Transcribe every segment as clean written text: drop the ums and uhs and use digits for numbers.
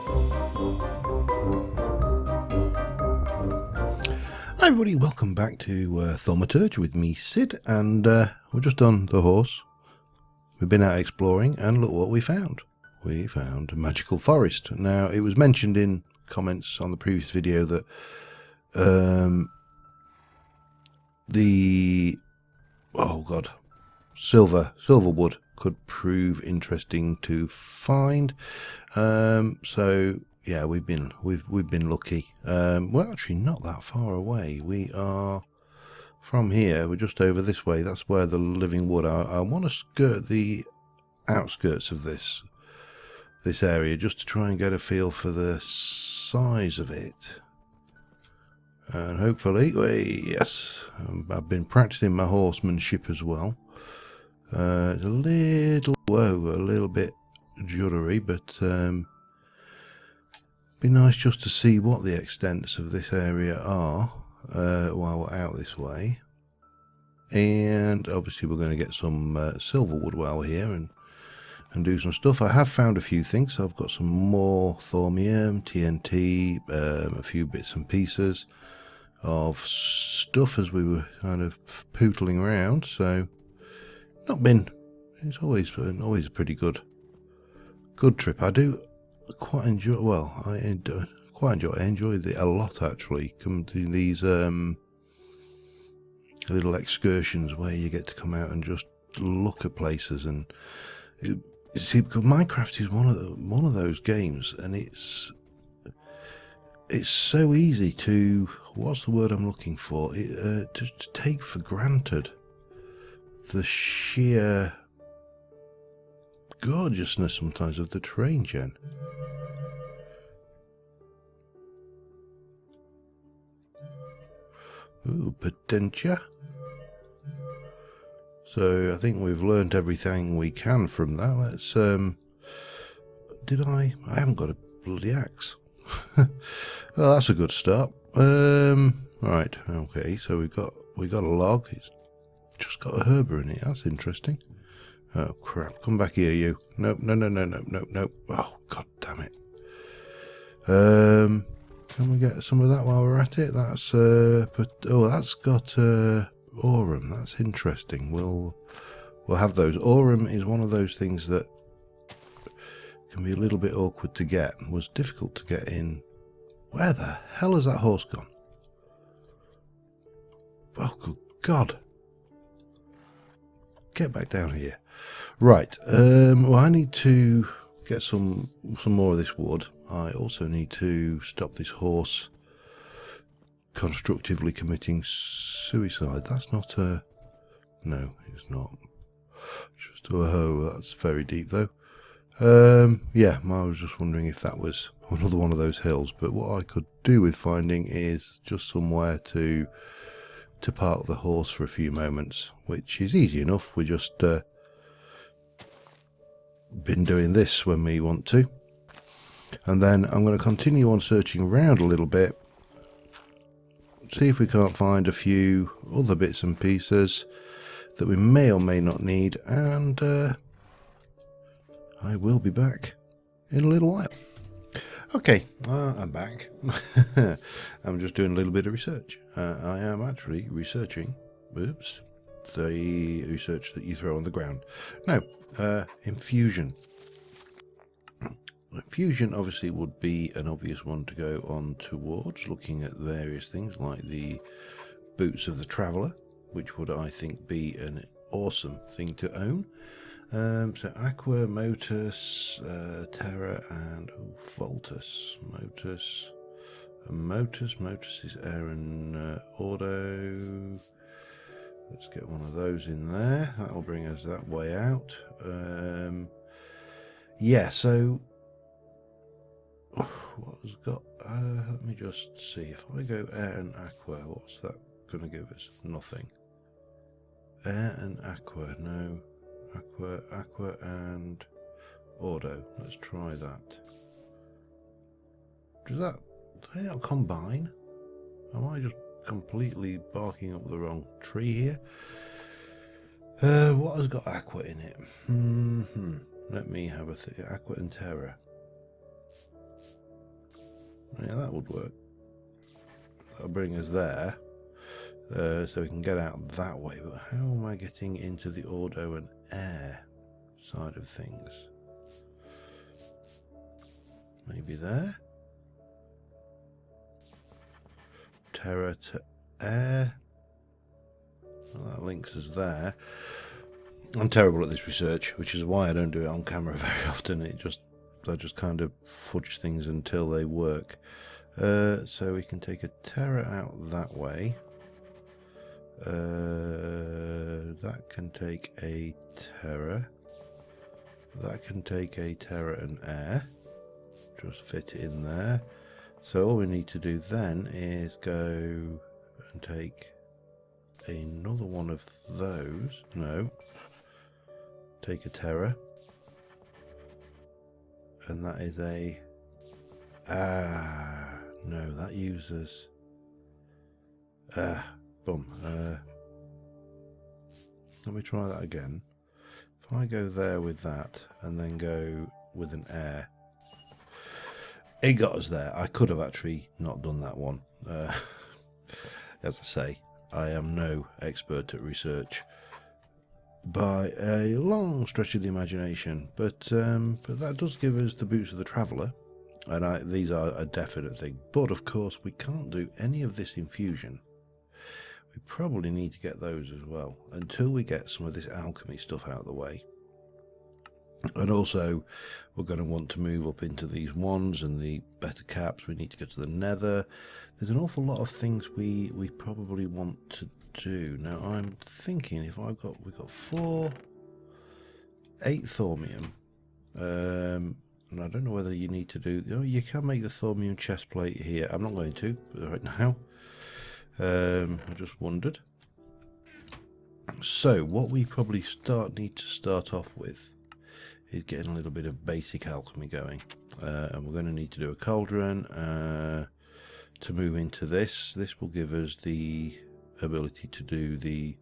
Hi everybody, welcome back to Thaumaturge with me, Sid, and we've just done the horse. We've been out exploring, and look what we found. We found a magical forest. Now, it was mentioned in comments on the previous video that silver wood could prove interesting to find. So yeah, we've been lucky. We're actually not that far away. We are from here. We're just over this way. That's where the living wood are. I want to skirt the outskirts of this area just to try and get a feel for the size of it. And hopefully, yes, I've been practicing my horsemanship as well. It's a little bit juddery, but be nice just to see what the extents of this area are while we're out this way. And obviously we're going to get some silver wood while we're here and do some stuff. I have found a few things. I've got some more thaumium, TNT, a few bits and pieces of stuff as we were kind of pootling around. So it's always a pretty good trip. I do quite enjoy. Well, I enjoy it a lot actually. Come to these little excursions where you get to come out and just look at places. And see, because Minecraft is one of those games, and it's so easy to, what's the word I'm looking for? To take for granted the sheer gorgeousness sometimes of the terrain, Jen. Ooh, Potentia. So I think we've learnt everything we can from that. Let's I haven't got a bloody axe. Well, that's a good start. Right, okay, so we got a log. It's just got a herb in it. That's interesting. Oh crap, come back here, you. Nope. Oh, god damn it. Can we get some of that while we're at it? That's that's got aurum. That's interesting. We'll have those. Aurum is one of those things that can be a little bit awkward to get. It was difficult to get in. Where the hell has that horse gone? Oh good god. Get back down here. Right, well, I need to get some more of this wood. I also need to stop this horse constructively committing suicide. That's not a... No, it's not. Just a hoe. That's very deep, though. Yeah, I was just wondering if that was another one of those hills. But what I could do with finding is just somewhere to park the horse for a few moments, which is easy enough. We just been doing this when we want to, and then I'm going to continue on searching around a little bit, see if we can't find a few other bits and pieces that we may or may not need, and I will be back in a little while. Okay, I'm back. I'm just doing a little bit of research. I am actually researching the research that you throw on the ground. Now, infusion. Infusion obviously would be an obvious one to go on towards, looking at various things like the boots of the traveller, which would, I think, be an awesome thing to own. So Aqua, Motus, Terra, and Voltus. Motus is air and auto. Let's get one of those in there. That'll bring us that way out. Yeah, so what has got? Let me just see. If I go air and aqua, what's that going to give us? Nothing. Air and aqua, no. Aqua and auto. Let's try that. Do they not combine? Am I just completely barking up the wrong tree here? What has got aqua in it? Let me have a think. Aqua and terra. Yeah, that would work. That'll bring us there. So we can get out that way. But how am I getting into the auto and air side of things? Maybe there? Terra to air. Well, that links us there. I'm terrible at this research, which is why I don't do it on camera very often. I just kind of fudge things until they work. So we can take a Terra out that way. That can take a Terra. That can take a Terra and air. Just fit it in there. So all we need to do then is go and take another one of those. No. Take a Terra. And that is a... no, that uses... boom. Let me try that again. If I go there with that, and then go with an air... It got us there. I could have actually not done that one. As I say, I am no expert at research by a long stretch of the imagination, but that does give us the boots of the traveller, and these are a definite thing. But of course we can't do any of this infusion. We probably need to get those as well until we get some of this alchemy stuff out of the way. And also we're going to want to move up into these wands and the better caps. We need to go to the Nether. There's an awful lot of things we probably want to do. Now I'm thinking if we've got 8 thaumium, and I don't know whether you need to do, you can make the thaumium chest plate here. I'm not going to right now. I just wondered. So what we probably need to start off with is getting a little bit of basic alchemy going, and we're going to need to do a cauldron to move into this. This will give us the ability to do the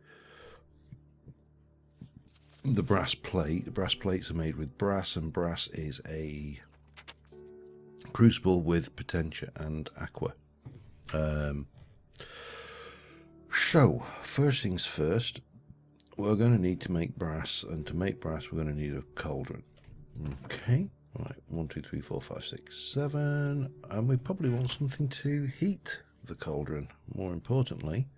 brass plate. The brass plates are made with brass, and brass is a crucible with potentia and aqua. So first things first, we're going to need to make brass, and to make brass we're going to need a cauldron. Okay, right, 1 2 3 4 5 6 7, and we probably want something to heat the cauldron, more importantly.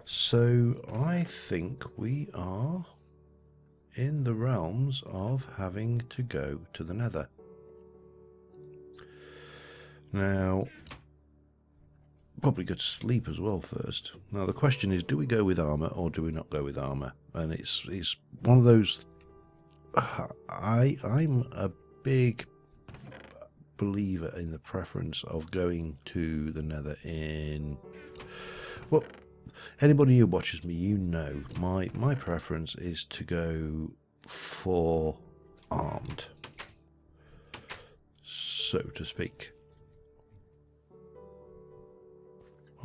So I think we are in the realms of having to go to the Nether. Now, probably go to sleep as well first. Now the question is, do we go with armor or do we not go with armor? And it's one of those. I'm a big believer in the preference of going to the Nether in, well, anybody who watches me, you know my preference is to go for armed, so to speak.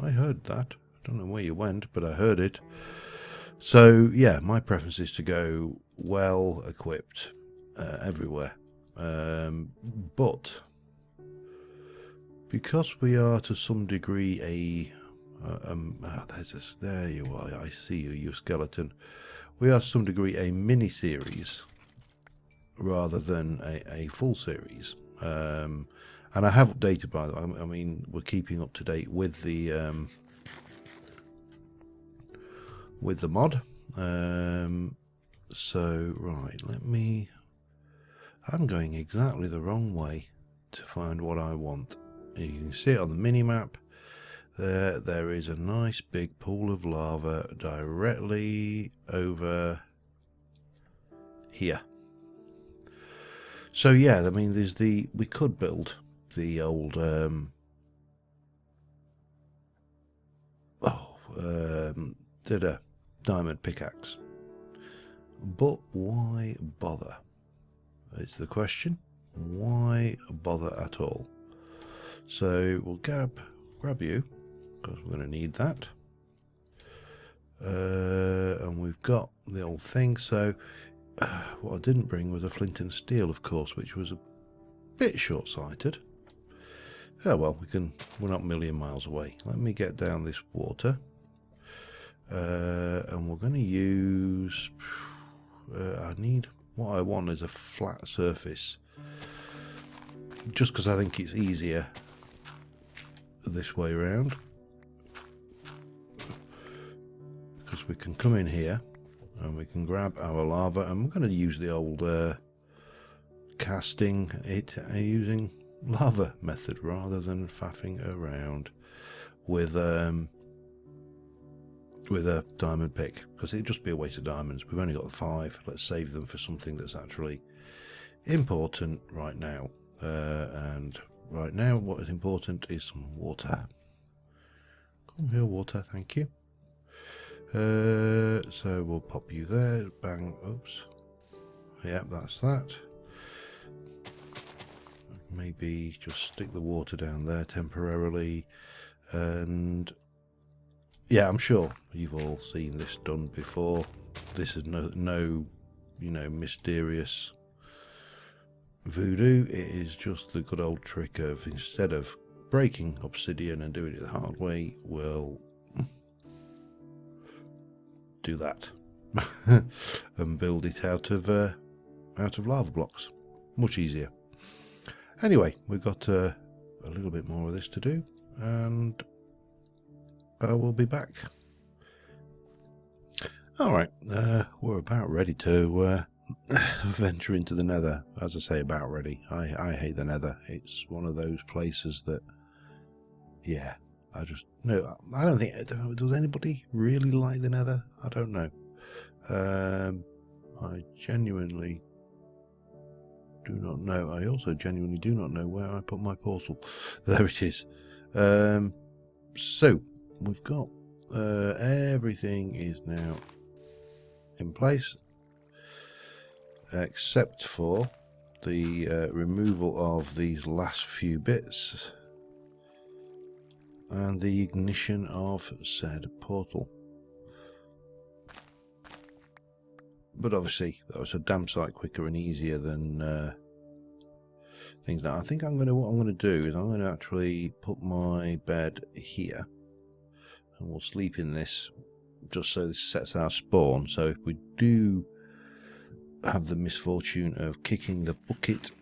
I heard that. I don't know where you went, but I heard it. So yeah, my preference is to go well equipped everywhere. But because we are to some degree there you are. I see you, you skeleton. We are to some degree a mini series rather than a full series. And I have updated, by the way. I mean, we're keeping up to date with the mod. So right, I'm going exactly the wrong way to find what I want. And you can see it on the mini map. There is a nice big pool of lava directly over here. So yeah, I mean, we could build the old diamond pickaxe, but why bother? It's the question. Why bother at all? So we'll grab you, because we're going to need that, and we've got the old thing. So what I didn't bring was a flint and steel, of course, which was a bit short-sighted. Oh well, we're not a million miles away. Let me get down this water. And we're going to use... what I want is a flat surface. Just because I think it's easier this way around. Because we can come in here and we can grab our lava, and we're going to use the old casting it using lava method rather than faffing around with a diamond pick, because it'd just be a waste of diamonds. We've only got 5. Let's save them for something that's actually important right now. And right now what is important is some water. Come here, water, thank you. So we'll pop you there. Bang. Oops. Yep, that's that. Maybe just stick the water down there temporarily. And yeah, I'm sure you've all seen this done before. This is no you know, mysterious voodoo. It is just the good old trick of, instead of breaking obsidian and doing it the hard way, we'll do that and build it out of lava blocks. Much easier. Anyway, we've got a little bit more of this to do, and I will be back. Alright, we're about ready to venture into the Nether. As I say, about ready. I hate the Nether. It's one of those places that, yeah, I don't think, does anybody really like the Nether? I don't know. I genuinely do not know. I also genuinely do not know where I put my portal. There it is. So we've got everything is now in place, except for the removal of these last few bits and the ignition of said portal. But obviously that was a damn sight quicker and easier than things. Now I think what I'm going to do is I'm going to actually put my bed here, and we'll sleep in this just so this sets our spawn. So if we do have the misfortune of kicking the bucket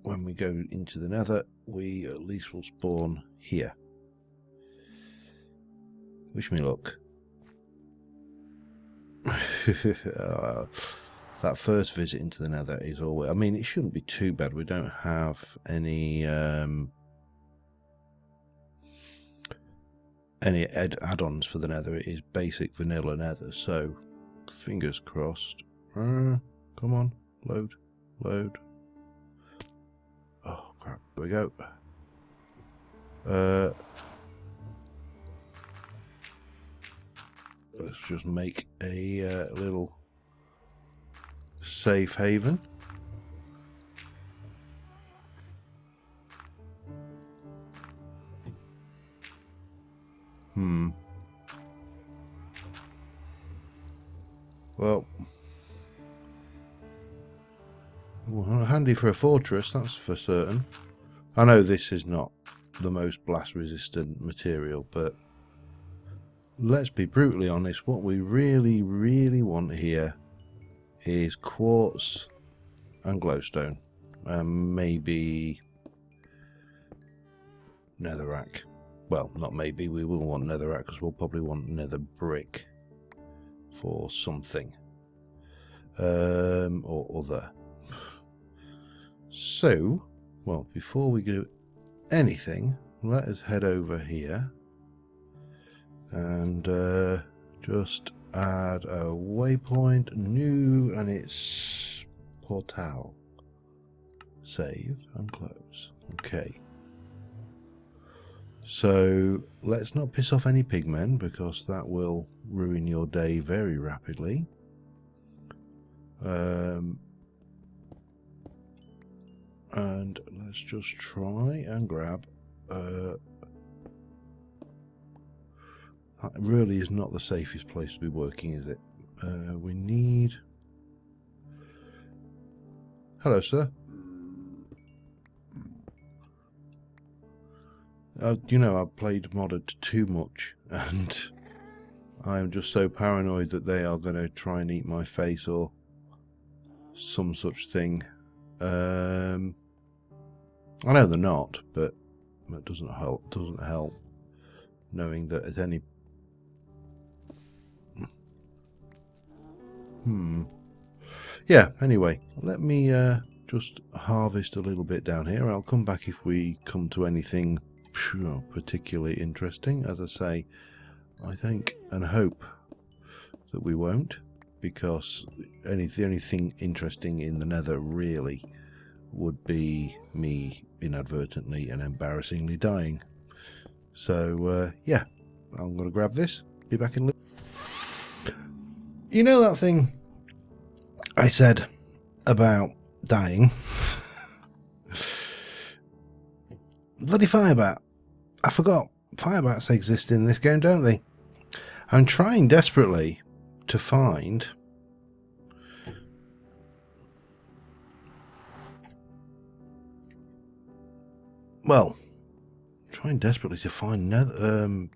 when we go into the Nether, we at least will spawn here. Wish me luck. That first visit into the Nether is always, I mean, it shouldn't be too bad. We don't have any add-ons for the Nether. It is basic vanilla Nether, so fingers crossed. Come on, load. Oh crap, there we go. Let's just make a little safe haven. Well, handy for a fortress, that's for certain. I know this is not the most blast resistant material, but let's be brutally honest, what we really want here is quartz and glowstone, and maybe netherrack. Well, not maybe, we will want netherrack because we'll probably want nether brick for something or other. So, well, before we do anything, let us head over here and just add a waypoint, new, and it's portal. Save and close. Okay. So let's not piss off any pigmen, because that will ruin your day very rapidly. And let's just try and grab that really is not the safest place to be working, is it? We need... Hello, sir. You know, I've played modded too much, and I am just so paranoid that they are going to try and eat my face or some such thing. I know they're not, but it doesn't help. Doesn't help knowing that at any. Yeah. Anyway, let me just harvest a little bit down here. I'll come back if we come to anything particularly interesting. As I say, I think and hope that we won't, because the only thing interesting in the Nether really would be me inadvertently and embarrassingly dying. So yeah, I'm going to grab this, be back in. You know that thing I said about dying? Bloody firebat. I forgot. Firebats exist in this game, don't they? I'm trying desperately to find... Well, trying desperately to find Nether...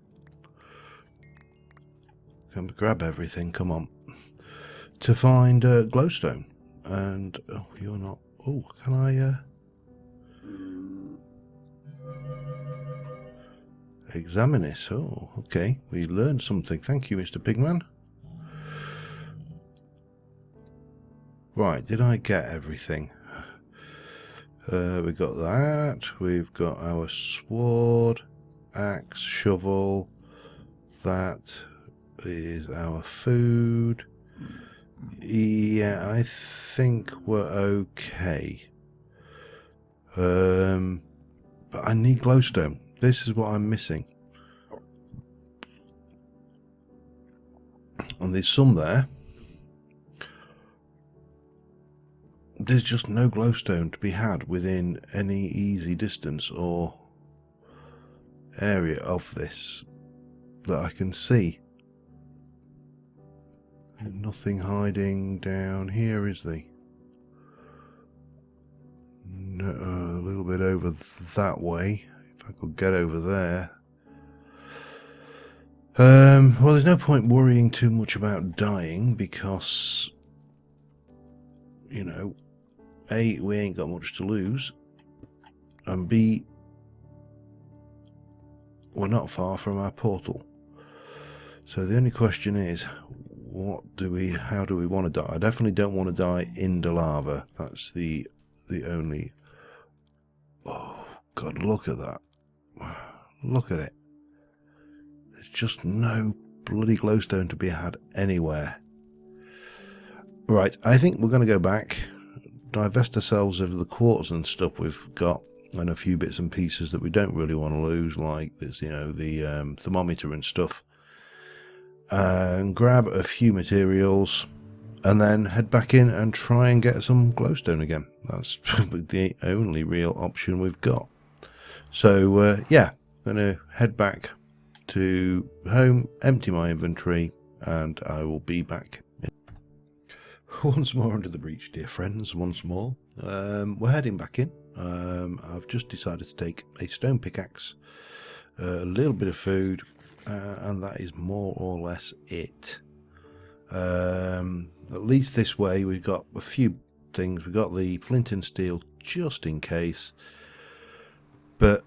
grab everything, come on. To find glowstone. And... Oh, you're not... Oh, can I... Examine this. Oh, okay. We learned something. Thank you, Mr. Pigman. Right, did I get everything? We got that. We've got our sword, axe, shovel. That is our food. Yeah, I think we're okay. But I need glowstone. This is what I'm missing. And there's some there. There's just no glowstone to be had within any easy distance or area of this that I can see. Nothing hiding down here, is there? No, a little bit over that way. If I could get over there. Well, there's no point worrying too much about dying because, you know, A, we ain't got much to lose, and B, we're not far from our portal. So the only question is, how do we want to die? I definitely don't want to die in the lava. That's the only... Oh, God, look at that. Look at it. There's just no bloody glowstone to be had anywhere. Right, I think we're going to go back, divest ourselves of the quartz and stuff we've got, and a few bits and pieces that we don't really want to lose, like this, you know, the thermometer and stuff, and grab a few materials, and then head back in and try and get some glowstone again. That's probably the only real option we've got. So yeah, I'm going to head back to home, empty my inventory, and I will be back. Once more under the breach, dear friends, once more. We're heading back in. I've just decided to take a stone pickaxe, a little bit of food, and that is more or less it. At least this way we've got a few things. We've got the flint and steel just in case, but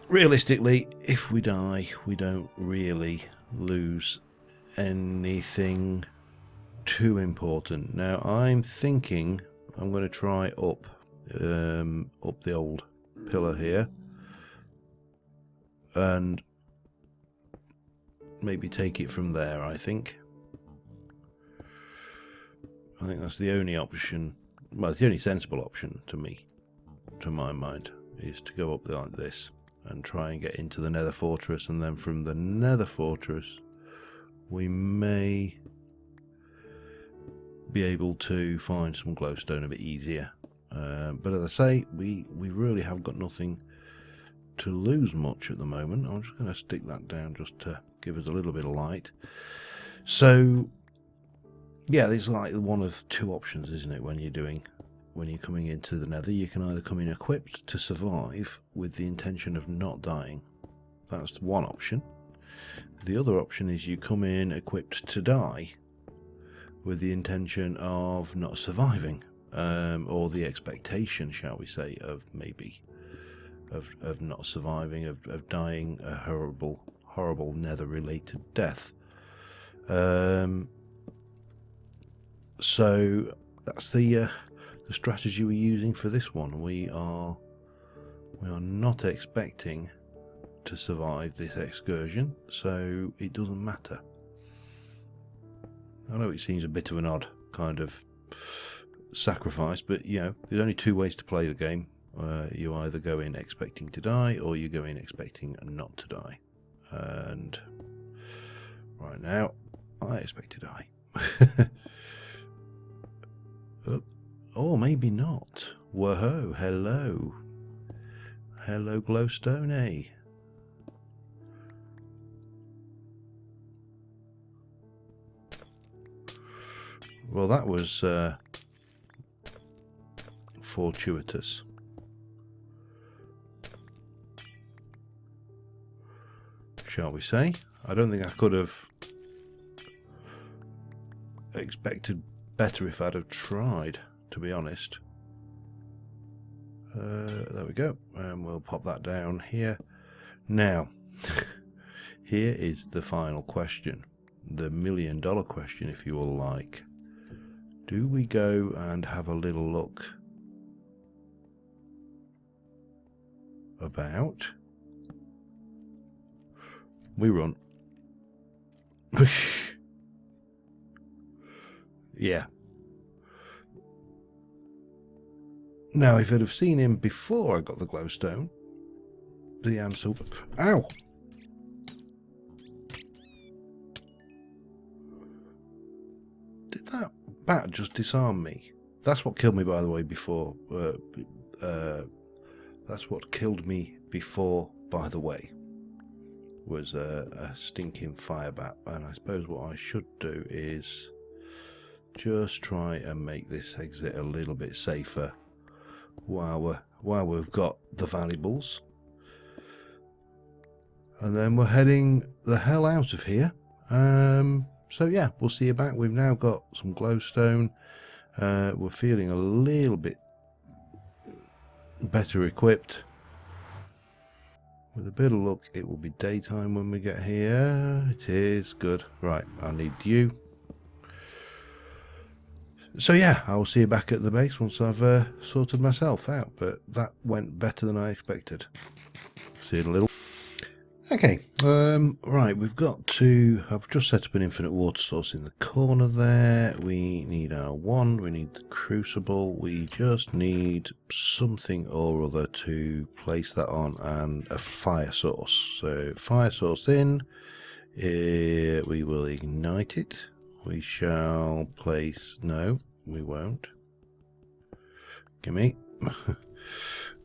realistically, if we die, we don't really lose anything too important. Now I'm thinking I'm going to try up the old pillar here and maybe take it from there. I think that's the only option. Well, it's the only sensible option to me, to my mind, is to go up there like this and try and get into the Nether Fortress, and then from the Nether Fortress we may be able to find some glowstone a bit easier. But as I say, we really have got nothing to lose much at the moment. I'm just going to stick that down just to give us a little bit of light. So yeah, there's like one of two options, isn't it, when you're coming into the Nether? You can either come in equipped to survive with the intention of not dying, That's one option. The other option is you come in equipped to die with the intention of not surviving, or the expectation, shall we say, of maybe of not surviving, of dying a horrible nether related death. So that's the strategy we're using for this one. We are not expecting to survive this excursion, so it doesn't matter. I know it seems a bit of an odd kind of sacrifice, but you know, there's only two ways to play the game. You either go in expecting to die, or you go in expecting not to die. And right now, I expect to die. Oh, maybe not. Whoa, hello. Hello, glowstone, eh? Well, that was fortuitous. Shall we say? I don't think I could have expected better if I'd have tried, to be honest. There we go, and we'll pop that down here. Now, here is the final question, the $1,000,000 question, if you will like. Do we go and have a little look about? We run. Yeah. Now, if I'd have seen him before I got the glowstone, the answer... Ow! Did that bat just disarm me? That's what killed me, by the way, before. That's what killed me before, by the way, was a stinking fire bat. And I suppose what I should do is just try and make this exit a little bit safer while we've got the valuables, and then we're heading the hell out of here. So yeah, we'll see you back. We've now got some glowstone. We're feeling a little bit better equipped. With a bit of luck, it will be daytime when we get here. It is good. Right, I need you. So yeah, I'll see you back at the base once I've sorted myself out, but that went better than I expected. See you in a little. Okay, right, we've got to... I've just set up an infinite water source in the corner there. We need our wand, we need the crucible, we just need something or other to place that on, and a fire source. So fire source in, we will ignite it. We shall place... No, we won't. Gimme.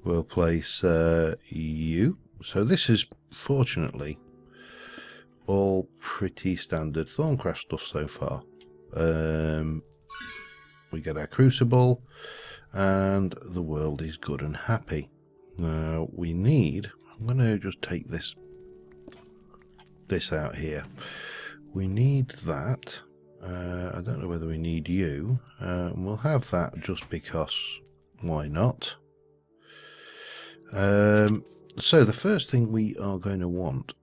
We'll place you. So this is, fortunately, all pretty standard Thorncraft stuff so far. We get our crucible, and the world is good and happy. Now we need... I'm going to just take this out here. We need that. I don't know whether we need you. We'll have that just because, why not? So the first thing we are going to want,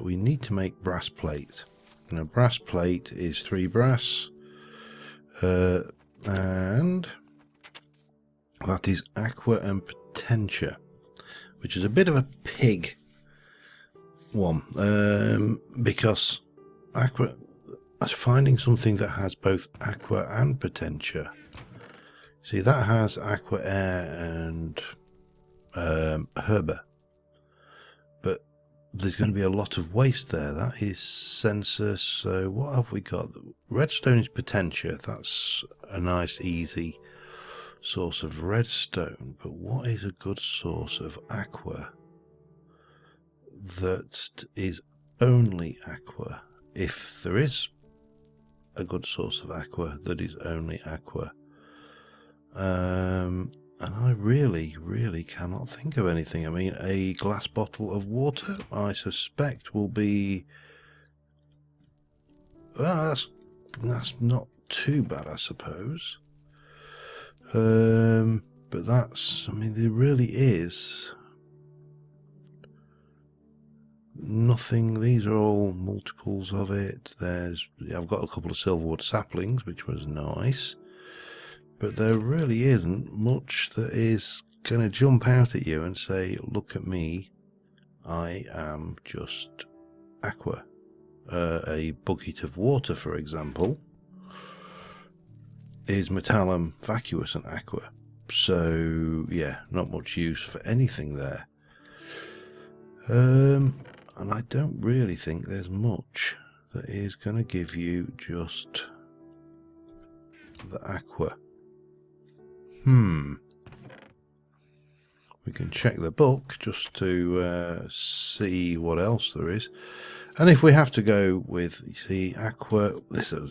we need to make brass plate. Now brass plate is 3 brass, and that is aqua and potentia, which is a bit of a pig one, because aqua... finding something that has both aqua and potentia. See, that has aqua air and herba, but there's going to be a lot of waste there. That is census. So what have we got? Redstone is potentia. That's a nice easy source of redstone, but what is a good source of aqua that is only aqua? If there is a good source of aqua that is only aqua, And I really, really cannot think of anything. I mean, a glass bottle of water, I suspect, will be... Well, that's not too bad, I suppose. But that's... I mean, there really is nothing. These are all multiples of it. I've got a couple of silverwood saplings, which was nice. But there really isn't much that is going to jump out at you and say, look at me, I am just aqua. A bucket of water, for example, is metallum vacuous and aqua. So, yeah, not much use for anything there. And I don't really think there's much that is going to give you just the aqua. We can check the book just to see what else there is. And if we have to go with, you see, aqua, this is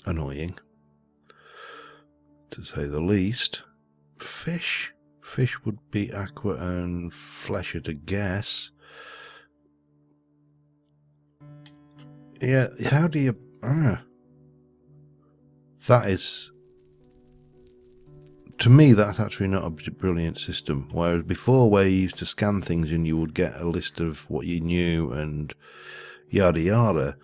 annoying, to say the least. Fish would be aqua and flesh at a guess. Yeah, how do you... That is... To me, that's actually not a brilliant system. Whereas before, where you used to scan things and you would get a list of what you knew and yada yada,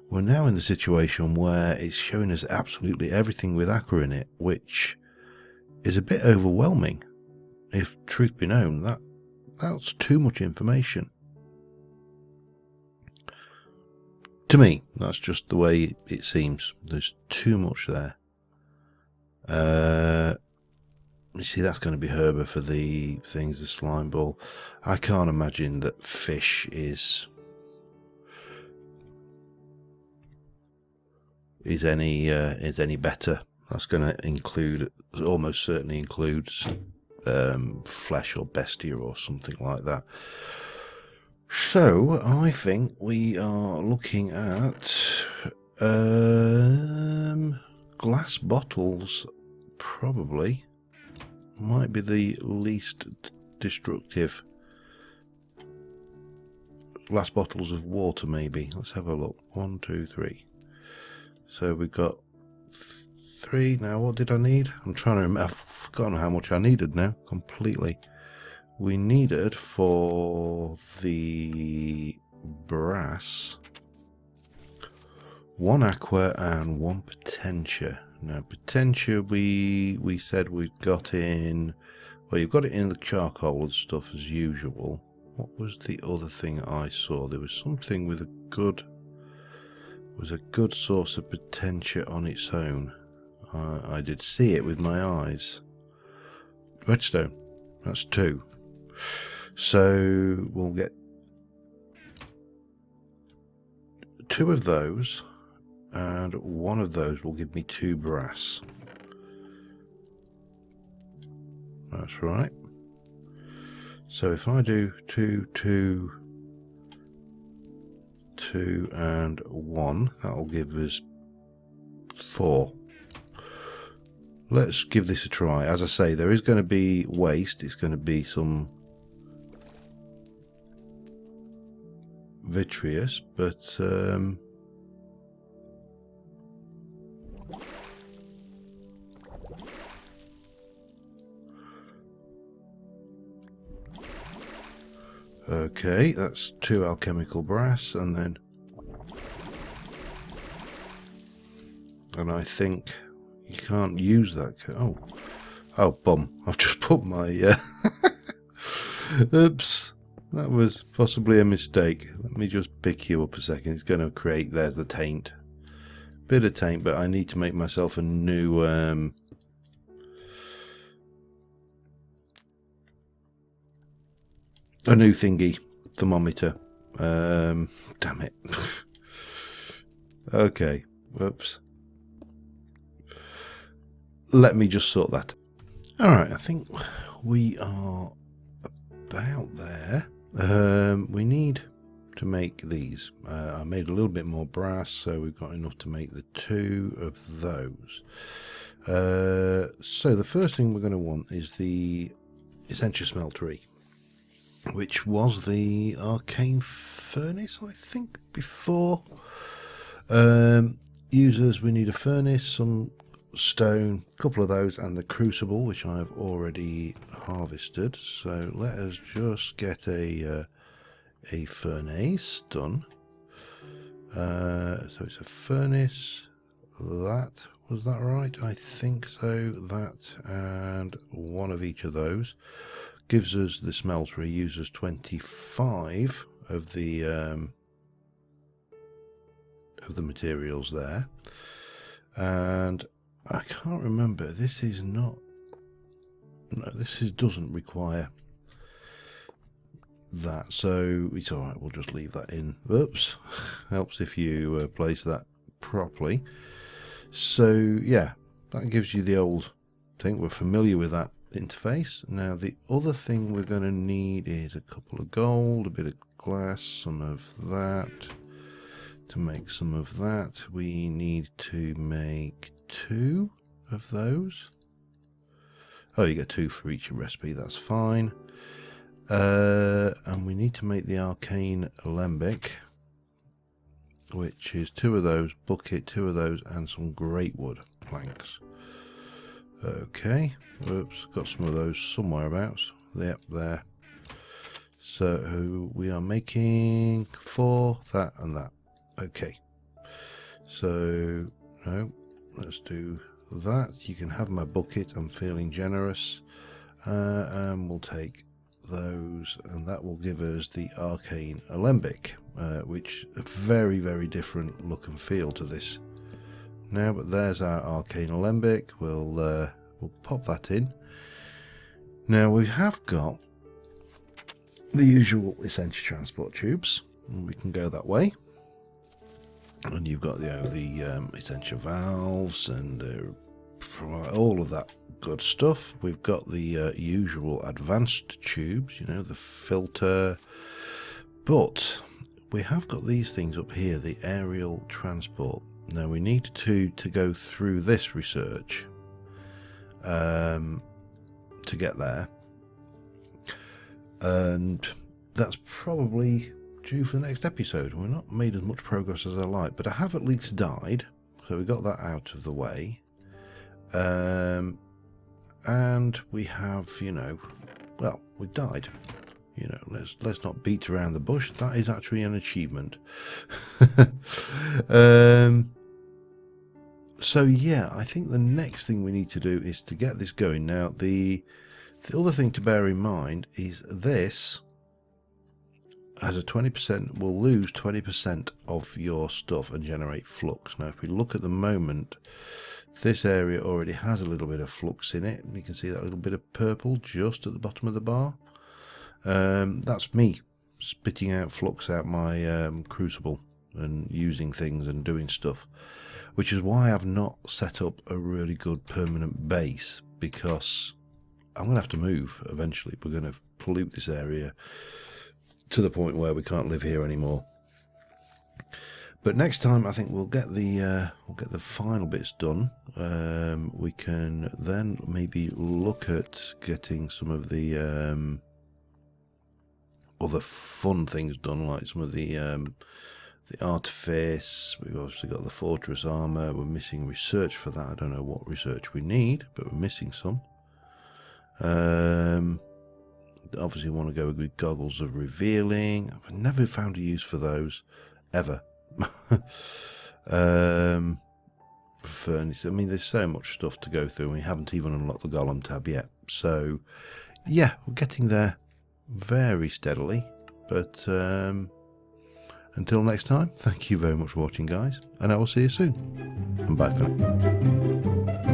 we're now in the situation where it's showing us absolutely everything with aqua in it, which is a bit overwhelming. If truth be known, that's too much information. To me, that's just the way it seems. There's too much there. You see, that's going to be Herber for the things, the slime ball. I can't imagine that fish is any better. That's going to include, almost certainly includes flesh or bestia or something like that. So I think we are looking at glass bottles. Probably might be the least destructive. Glass bottles of water, maybe. Let's have a look. 1, 2, 3. So we've got 3. Now, what did I need? I'm trying to remember. I've forgotten how much I needed now, completely. We needed for the brass 1 aqua and 1 potentia. Now, potentia, we said we'd got in... Well, you've got it in the charcoal and stuff as usual. What was the other thing I saw? There was something with a good source of potentia on its own. I did see it with my eyes. Redstone. That's 2. So we'll get 2 of those, and 1 of those will give me 2 brass. That's right. So if I do 2, 2, 2 and 1, that'll give us 4. Let's give this a try. As I say, there is going to be waste. It's going to be some vitreous, but okay, that's 2 alchemical brass, and I think you can't use that. Oh, bum! I've just put my. Oops, that was possibly a mistake. Let me just pick you up a second. It's going to create. There's the taint. Bit of taint, but I need to make myself a new. A new thingy, thermometer. Damn it. Okay, whoops. Let me just sort that. Alright, I think we are about there. We need to make these. I made a little bit more brass, so we've got enough to make the 2 of those. So the first thing we're going to want is the Essential Smeltery, which was the Arcane Furnace, I think, before. Users, we need a furnace, some stone, a couple of those, and the crucible, which I've already harvested. So let us just get a furnace done. So it's a furnace. That was that right? I think so. That and one of each of those gives us the smeltery. Uses 25 of the materials there, and I can't remember. This is not. No, doesn't require that, so it's all right. We'll just leave that in. Oops, helps if you place that properly. So yeah, that gives you the old thing. We're familiar with that interface. Now the other thing we're going to need is a couple of gold, a bit of glass, some of that. To make some of that, we need to make 2 of those. Oh, you get 2 for each recipe, that's fine. And we need to make the arcane alembic, which is 2 of those, bucket, 2 of those, and some great wood planks. Okay, oops, got some of those somewhere abouts. Yep, there. So we are making 4, that and that. Okay, so no, let's do that. You can have my bucket, I'm feeling generous, and we'll take those, and that will give us the arcane alembic, which a very, very different look and feel to this now. But there's our arcane alembic. We'll pop that in. Now we have got the usual essential transport tubes, and we can go that way. And you've got the essential valves and all of that good stuff. We've got the usual advanced tubes, you know, the filter. But we have got these things up here, the aerial transport. Now we need to go through this research to get there. And that's probably due for the next episode. We're not made as much progress as I like, but I have at least died, so we got that out of the way. And we have, you know, well, we died. You know, let's not beat around the bush. That is actually an achievement. So yeah, I think the next thing we need to do is to get this going. Now the other thing to bear in mind is this has a 20%, will lose 20% of your stuff and generate flux. Now if we look at the moment, this area already has a little bit of flux in it. You can see that little bit of purple just at the bottom of the bar. That's me spitting out flux out my crucible and using things and doing stuff, which is why I've not set up a really good permanent base, because I'm going to have to move eventually. We're going to pollute this area to the point where we can't live here anymore. But next time I think we'll get the final bits done. We can then maybe look at getting some of the other fun things done, like some of the artifice. We've obviously got the fortress armor. We're missing research for that. I don't know what research we need, but we're missing some. Obviously want to go with goggles of revealing. I've never found a use for those ever. Furnace. I mean, there's so much stuff to go through, and we haven't even unlocked the golem tab yet. So yeah, we're getting there very steadily. But until next time, thank you very much for watching, guys, and I will see you soon. And bye for now.